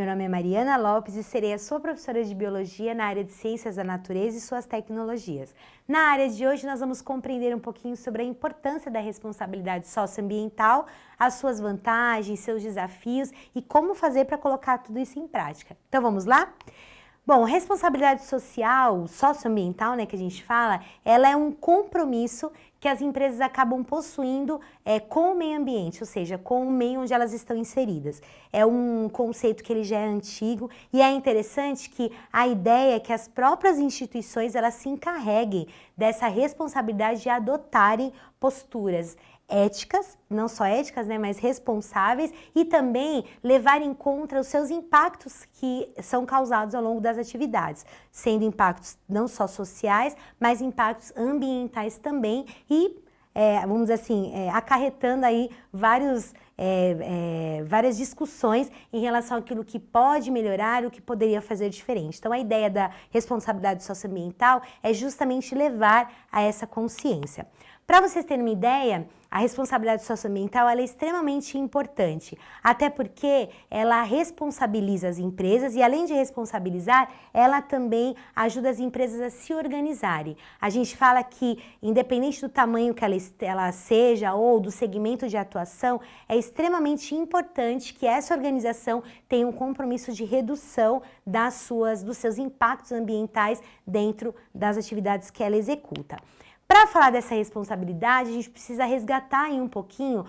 Meu nome é Mariana Lopes e serei a sua professora de Biologia na área de Ciências da Natureza e suas tecnologias. Na área de hoje, nós vamos compreender um pouquinho sobre a importância da responsabilidade socioambiental, as suas vantagens, seus desafios e como fazer para colocar tudo isso em prática. Então, vamos lá? Bom, responsabilidade social, socioambiental, né, que a gente fala, ela é um compromisso que as empresas acabam possuindo com o meio ambiente, ou seja, com o meio onde elas estão inseridas. É um conceito que ele já é antigo e é interessante que a ideia é que as próprias instituições elas se encarreguem dessa responsabilidade de adotarem posturas éticas, não só éticas, né, mas responsáveis e também levar em conta os seus impactos que são causados ao longo das atividades, sendo impactos não só sociais, mas impactos ambientais também e, vamos dizer assim, acarretando aí várias discussões em relação àquilo que pode melhorar, o que poderia fazer diferente. Então, a ideia da responsabilidade socioambiental é justamente levar a essa consciência. Para vocês terem uma ideia, a responsabilidade socioambiental ela é extremamente importante, até porque ela responsabiliza as empresas e, além de responsabilizar, ela também ajuda as empresas a se organizarem. A gente fala que, independente do tamanho que ela seja ou do segmento de atuação, é extremamente importante que essa organização tenha um compromisso de redução dos seus impactos ambientais dentro das atividades que ela executa. Para falar dessa responsabilidade, a gente precisa resgatar aí um pouquinho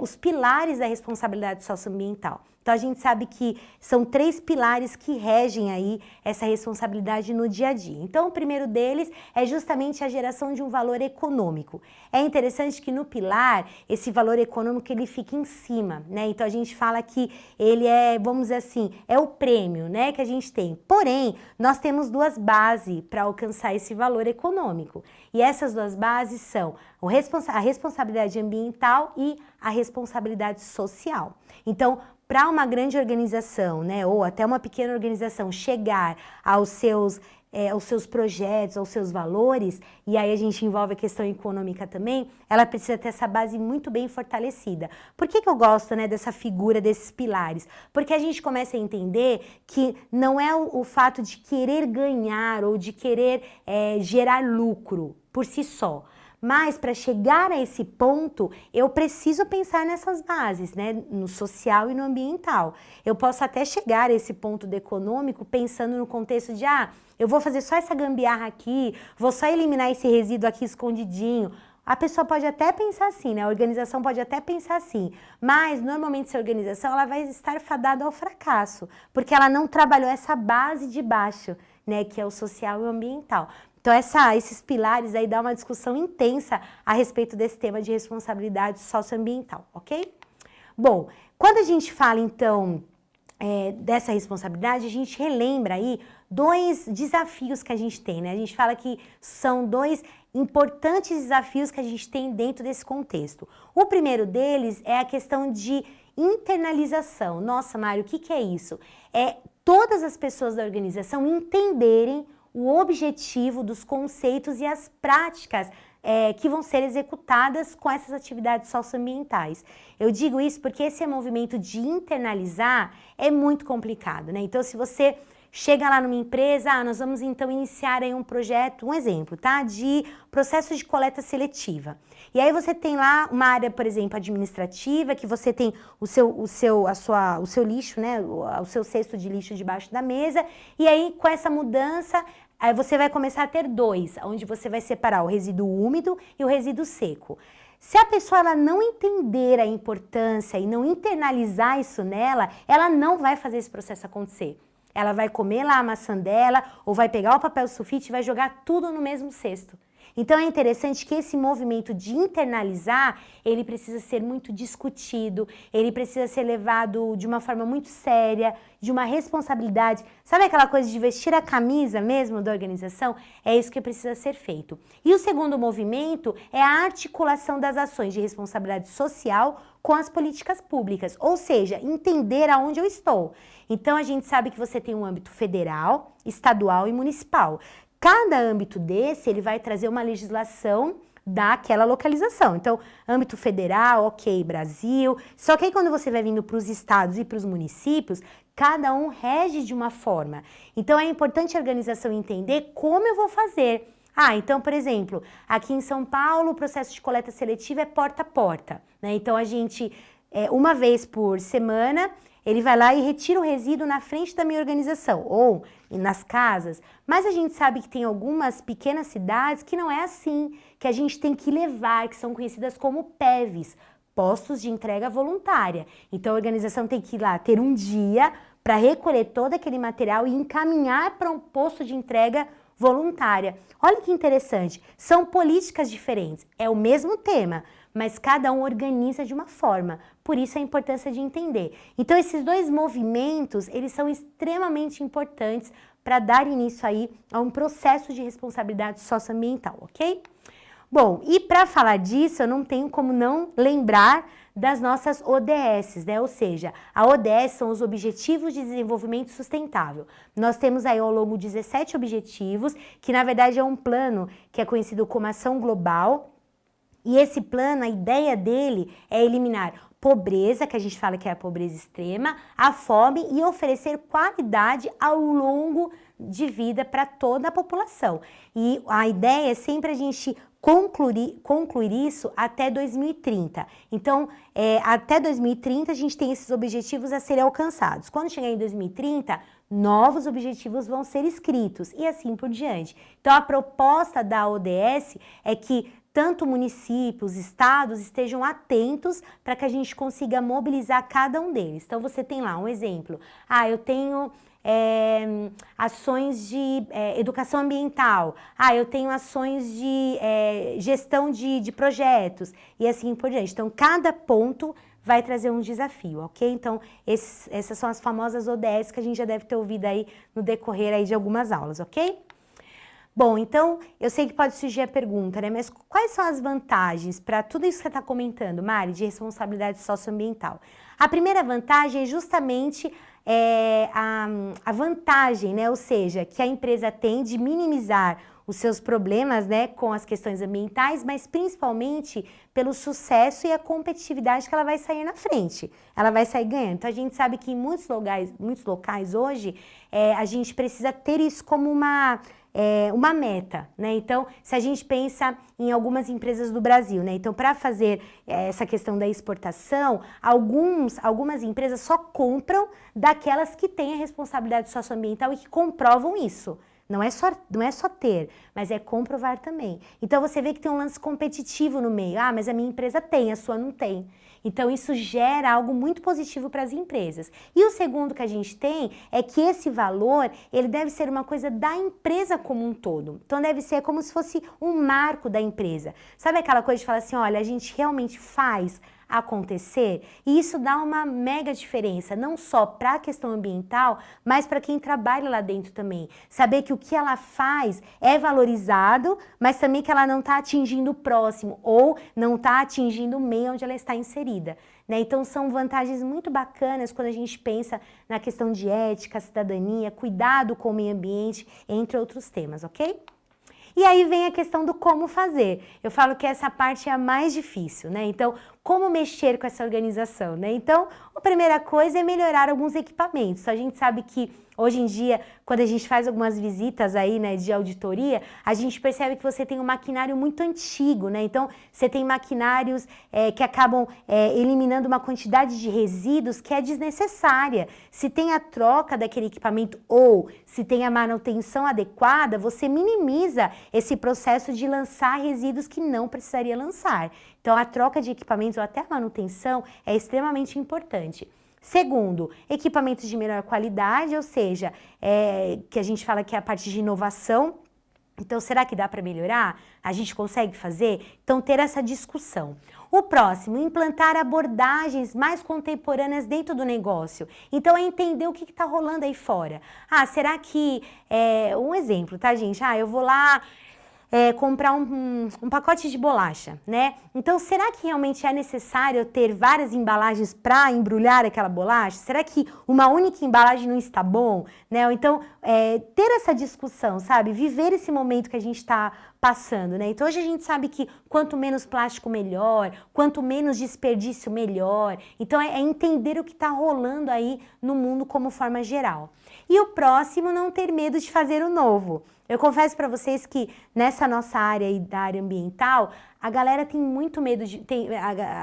os pilares da responsabilidade socioambiental. Então, a gente sabe que são 3 pilares que regem aí essa responsabilidade no dia a dia. Então, o primeiro deles é justamente a geração de um valor econômico. É interessante que no pilar, esse valor econômico, ele fica em cima, né? Então, a gente fala que ele vamos dizer assim, é o prêmio, né, que a gente tem. Porém, nós temos 2 bases para alcançar esse valor econômico. E essas 2 bases são a responsabilidade ambiental e a responsabilidade social. Então, para uma grande organização, né, ou até uma pequena organização chegar aos seus projetos, aos seus valores, e aí a gente envolve a questão econômica também, ela precisa ter essa base muito bem fortalecida. Por que eu gosto, né, dessa figura, desses pilares? Porque a gente começa a entender que não é o fato de querer ganhar ou de querer gerar lucro por si só. Mas para chegar a esse ponto, eu preciso pensar nessas bases, né? No social e no ambiental. Eu posso até chegar a esse ponto do econômico pensando no contexto de, eu vou fazer só essa gambiarra aqui, vou só eliminar esse resíduo aqui escondidinho. A pessoa pode até pensar assim, né? A organização pode até pensar assim, mas normalmente essa organização ela vai estar fadada ao fracasso, porque ela não trabalhou essa base de baixo, né? Que é o social e o ambiental. Então, esses pilares aí dá uma discussão intensa a respeito desse tema de responsabilidade socioambiental, ok? Bom, quando a gente fala, então, dessa responsabilidade, a gente relembra aí 2 desafios que a gente tem, né? A gente fala que são 2 importantes desafios que a gente tem dentro desse contexto. O primeiro deles é a questão de internalização. Nossa, Mário, o que é isso? É todas as pessoas da organização entenderem o objetivo dos conceitos e as práticas que vão ser executadas com essas atividades socioambientais. Eu digo isso porque esse movimento de internalizar é muito complicado, né? Então, se você chega lá numa empresa, nós vamos então iniciar aí um projeto, um exemplo, tá? De processo de coleta seletiva. E aí você tem lá uma área, por exemplo, administrativa, que você tem o seu lixo, né? O seu cesto de lixo debaixo da mesa. E aí, com essa mudança, aí você vai começar a ter 2, onde você vai separar o resíduo úmido e o resíduo seco. Se a pessoa ela não entender a importância e não internalizar isso nela, ela não vai fazer esse processo acontecer. Ela vai comer lá a maçã dela ou vai pegar o papel sulfite e vai jogar tudo no mesmo cesto. Então é interessante que esse movimento de internalizar, ele precisa ser muito discutido, ele precisa ser levado de uma forma muito séria, de uma responsabilidade. Sabe aquela coisa de vestir a camisa mesmo da organização? É isso que precisa ser feito. E o segundo movimento é a articulação das ações de responsabilidade social com as políticas públicas, ou seja, entender aonde eu estou. Então a gente sabe que você tem um âmbito federal, estadual e municipal. Cada âmbito desse, ele vai trazer uma legislação daquela localização. Então, âmbito federal, ok, Brasil. Só que aí quando você vai vindo para os estados e para os municípios, cada um rege de uma forma. Então, é importante a organização entender como eu vou fazer. Ah, então, por exemplo, aqui em São Paulo, o processo de coleta seletiva é porta a porta, né? Então, a gente, uma vez por semana, ele vai lá e retira o resíduo na frente da minha organização, ou nas casas. Mas a gente sabe que tem algumas pequenas cidades que não é assim, que a gente tem que levar, que são conhecidas como PEVs, postos de entrega voluntária. Então, a organização tem que ir lá ter um dia para recolher todo aquele material e encaminhar para um posto de entrega voluntária. Olha que interessante, são políticas diferentes, é o mesmo tema, mas cada um organiza de uma forma, por isso a importância de entender. Então esses dois movimentos, eles são extremamente importantes para dar início aí a um processo de responsabilidade socioambiental, ok? Bom, e para falar disso, eu não tenho como não lembrar das nossas ODS, né? Ou seja, a ODS são os Objetivos de Desenvolvimento Sustentável. Nós temos aí ao longo 17 objetivos, que na verdade é um plano que é conhecido como Ação Global. E esse plano, a ideia dele é eliminar pobreza, que a gente fala que é a pobreza extrema, a fome e oferecer qualidade ao longo de vida para toda a população. E a ideia é sempre a gente concluir isso até 2030. Então, até 2030 a gente tem esses objetivos a serem alcançados. Quando chegar em 2030, novos objetivos vão ser escritos e assim por diante. Então, a proposta da ODS é que tanto municípios, estados estejam atentos para que a gente consiga mobilizar cada um deles. Então, você tem lá um exemplo. Ah, eu tenho ações de educação ambiental. Ah, eu tenho ações de gestão de projetos e assim por diante. Então, cada ponto vai trazer um desafio, ok? Então, essas são as famosas ODS que a gente já deve ter ouvido aí no decorrer aí de algumas aulas, ok? Bom, então, eu sei que pode surgir a pergunta, né? Mas quais são as vantagens para tudo isso que você está comentando, Mari, de responsabilidade socioambiental? A primeira vantagem é justamente a vantagem, né? Ou seja, que a empresa tem de minimizar os seus problemas, né, com as questões ambientais, mas principalmente pelo sucesso e a competitividade que ela vai sair na frente. Ela vai sair ganhando. Então, a gente sabe que em muitos locais hoje, a gente precisa ter isso como uma meta, né? Então, se a gente pensa em algumas empresas do Brasil, né? Então, para fazer essa questão da exportação, algumas empresas só compram daquelas que têm a responsabilidade socioambiental e que comprovam isso. Não é só ter, mas é comprovar também. Então, você vê que tem um lance competitivo no meio. Ah, mas a minha empresa tem, a sua não tem. Então, isso gera algo muito positivo para as empresas. E o segundo que a gente tem é que esse valor, ele deve ser uma coisa da empresa como um todo. Então, deve ser como se fosse um marco da empresa. Sabe aquela coisa de falar assim, olha, a gente realmente faz acontecer? E isso dá uma mega diferença, não só para a questão ambiental, mas para quem trabalha lá dentro também. Saber que o que ela faz é valorizado, mas também que ela não está atingindo o próximo ou não está atingindo o meio onde ela está inserida, né? Então, são vantagens muito bacanas quando a gente pensa na questão de ética, cidadania, cuidado com o meio ambiente, entre outros temas, ok? E aí vem a questão do como fazer. Eu falo que essa parte é a mais difícil, né? Então, como mexer com essa organização, né? Então, a primeira coisa é melhorar alguns equipamentos. A gente sabe que hoje em dia, quando a gente faz algumas visitas aí, né, de auditoria, a gente percebe que você tem um maquinário muito antigo, né? Então, você tem maquinários que acabam eliminando uma quantidade de resíduos que é desnecessária. Se tem a troca daquele equipamento ou se tem a manutenção adequada, você minimiza esse processo de lançar resíduos que não precisaria lançar. Então, a troca de equipamentos ou até a manutenção é extremamente importante. Segundo, equipamentos de melhor qualidade, ou seja, que a gente fala que é a parte de inovação. Então, será que dá para melhorar? A gente consegue fazer? Então, ter essa discussão. O próximo, implantar abordagens mais contemporâneas dentro do negócio. Então, é entender o que está rolando aí fora. Ah, será que... um exemplo, tá, gente? Ah, eu vou lá... comprar um pacote de bolacha, né? Então, será que realmente é necessário ter várias embalagens para embrulhar aquela bolacha? Será que uma única embalagem não está bom? Né? Ou então, ter essa discussão, sabe? Viver esse momento que a gente está passando, né? Então, hoje a gente sabe que quanto menos plástico, melhor. Quanto menos desperdício, melhor. Então, é entender o que está rolando aí no mundo como forma geral. E o próximo, não ter medo de fazer o novo. Eu confesso para vocês que nessa nossa área aí, da área ambiental, a galera tem muito medo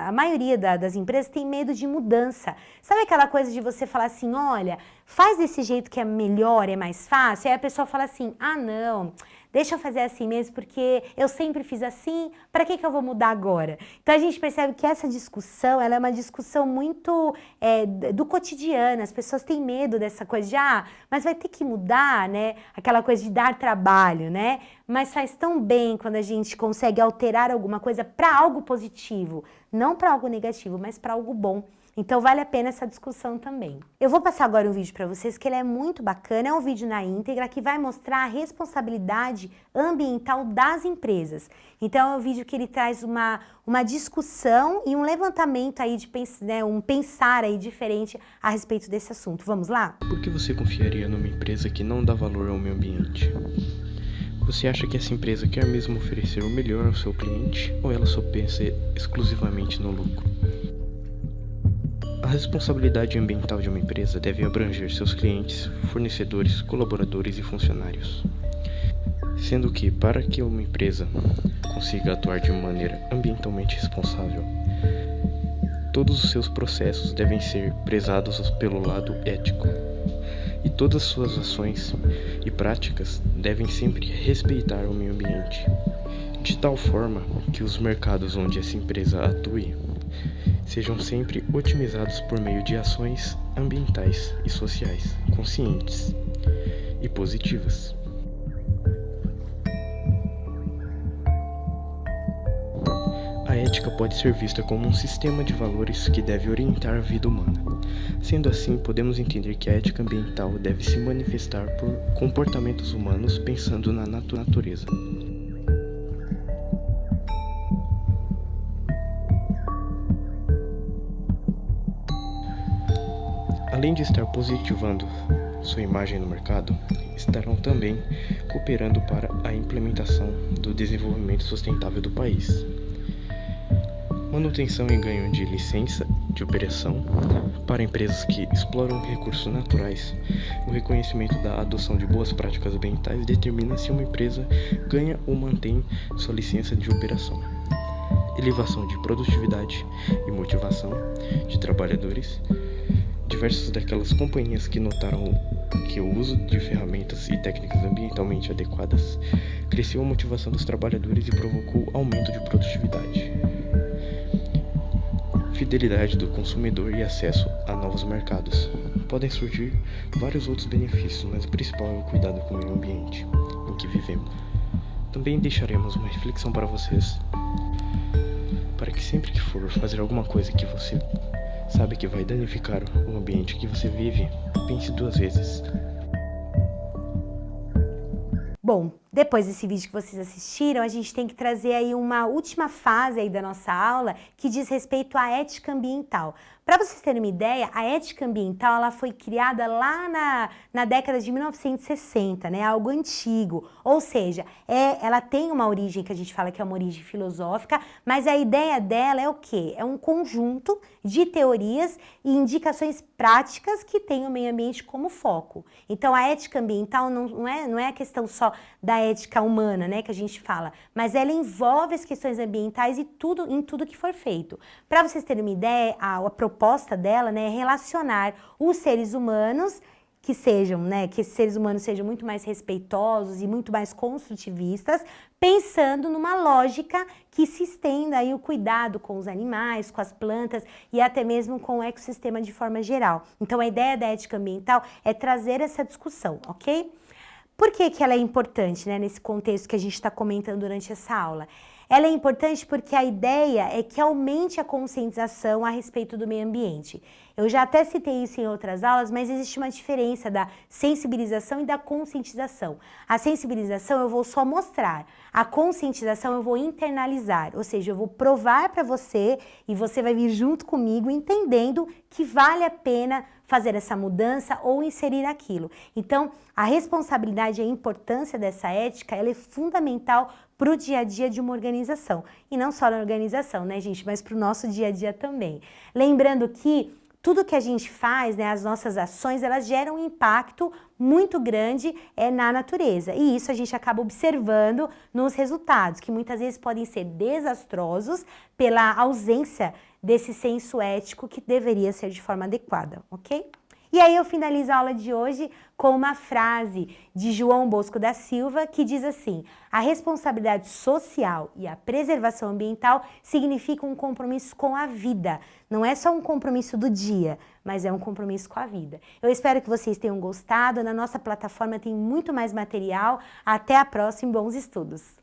a maioria das empresas tem medo de mudança. Sabe aquela coisa de você falar assim, olha, faz desse jeito que é melhor, é mais fácil? Aí a pessoa fala assim, ah não, deixa eu fazer assim mesmo porque eu sempre fiz assim, para que eu vou mudar agora? Então a gente percebe que essa discussão, ela é uma discussão muito do cotidiano, as pessoas têm medo dessa coisa de, mas vai ter que mudar, né? Aquela coisa de dar trabalho, né? Mas faz tão bem quando a gente consegue alterar alguma coisa para algo positivo, não para algo negativo, mas para algo bom. Então vale a pena essa discussão também. Eu vou passar agora um vídeo para vocês que ele é muito bacana, é um vídeo na íntegra que vai mostrar a responsabilidade ambiental das empresas. Então é um vídeo que ele traz uma discussão e um levantamento aí de um pensar aí diferente a respeito desse assunto. Vamos lá? Por que você confiaria numa empresa que não dá valor ao meio ambiente? Você acha que essa empresa quer mesmo oferecer o melhor ao seu cliente ou ela só pensa exclusivamente no lucro? A responsabilidade ambiental de uma empresa deve abranger seus clientes, fornecedores, colaboradores e funcionários. Sendo que, para que uma empresa consiga atuar de maneira ambientalmente responsável, todos os seus processos devem ser prezados pelo lado ético. E todas as suas ações e práticas devem sempre respeitar o meio ambiente, de tal forma que os mercados onde essa empresa atue sejam sempre otimizados por meio de ações ambientais e sociais conscientes e positivas. A ética pode ser vista como um sistema de valores que deve orientar a vida humana. Sendo assim, podemos entender que a ética ambiental deve se manifestar por comportamentos humanos pensando na natureza. Além de estar positivando sua imagem no mercado, estarão também cooperando para a implementação do desenvolvimento sustentável do país. Manutenção e ganho de licença de operação para empresas que exploram recursos naturais. O reconhecimento da adoção de boas práticas ambientais determina se uma empresa ganha ou mantém sua licença de operação. Elevação de produtividade e motivação de trabalhadores. Diversas daquelas companhias que notaram que o uso de ferramentas e técnicas ambientalmente adequadas cresceu a motivação dos trabalhadores e provocou aumento de produtividade. Fidelidade do consumidor e acesso a novos mercados. Podem surgir vários outros benefícios, mas o principal é o cuidado com o meio ambiente em que vivemos. Também deixaremos uma reflexão para vocês, para que sempre que for fazer alguma coisa que você sabe que vai danificar o ambiente que você vive, pense 2 vezes. Bom, depois desse vídeo que vocês assistiram, a gente tem que trazer aí uma última fase aí da nossa aula que diz respeito à ética ambiental. Para vocês terem uma ideia, a ética ambiental ela foi criada lá na década de 1960, né? Algo antigo. Ou seja, ela tem uma origem que a gente fala que é uma origem filosófica, mas a ideia dela é o quê? É um conjunto de teorias e indicações práticas que tem o meio ambiente como foco. Então, a ética ambiental não é a questão só da ética humana, né, que a gente fala, mas ela envolve as questões ambientais em tudo que for feito. Para vocês terem uma ideia, a proposta dela, né, é relacionar os seres humanos que esses seres humanos sejam muito mais respeitosos e muito mais construtivistas, pensando numa lógica que se estenda aí o cuidado com os animais, com as plantas e até mesmo com o ecossistema de forma geral. Então, a ideia da ética ambiental é trazer essa discussão, ok? Por que ela é importante, né, nesse contexto que a gente está comentando durante essa aula? Ela é importante porque a ideia é que aumente a conscientização a respeito do meio ambiente. Eu já até citei isso em outras aulas, mas existe uma diferença da sensibilização e da conscientização. A sensibilização eu vou só mostrar. A conscientização eu vou internalizar, ou seja, eu vou provar para você e você vai vir junto comigo entendendo que vale a pena fazer essa mudança ou inserir aquilo. Então, a responsabilidade e a importância dessa ética, ela é fundamental para o dia a dia de uma organização. E não só na organização, né, gente, mas para o nosso dia a dia também. Lembrando que tudo que a gente faz, né, as nossas ações, elas geram um impacto muito grande na natureza. E isso a gente acaba observando nos resultados, que muitas vezes podem ser desastrosos pela ausência desse senso ético que deveria ser de forma adequada, ok? E aí eu finalizo a aula de hoje com uma frase de João Bosco da Silva que diz assim: a responsabilidade social e a preservação ambiental significam um compromisso com a vida. Não é só um compromisso do dia, mas é um compromisso com a vida. Eu espero que vocês tenham gostado. Na nossa plataforma tem muito mais material. Até a próxima e bons estudos!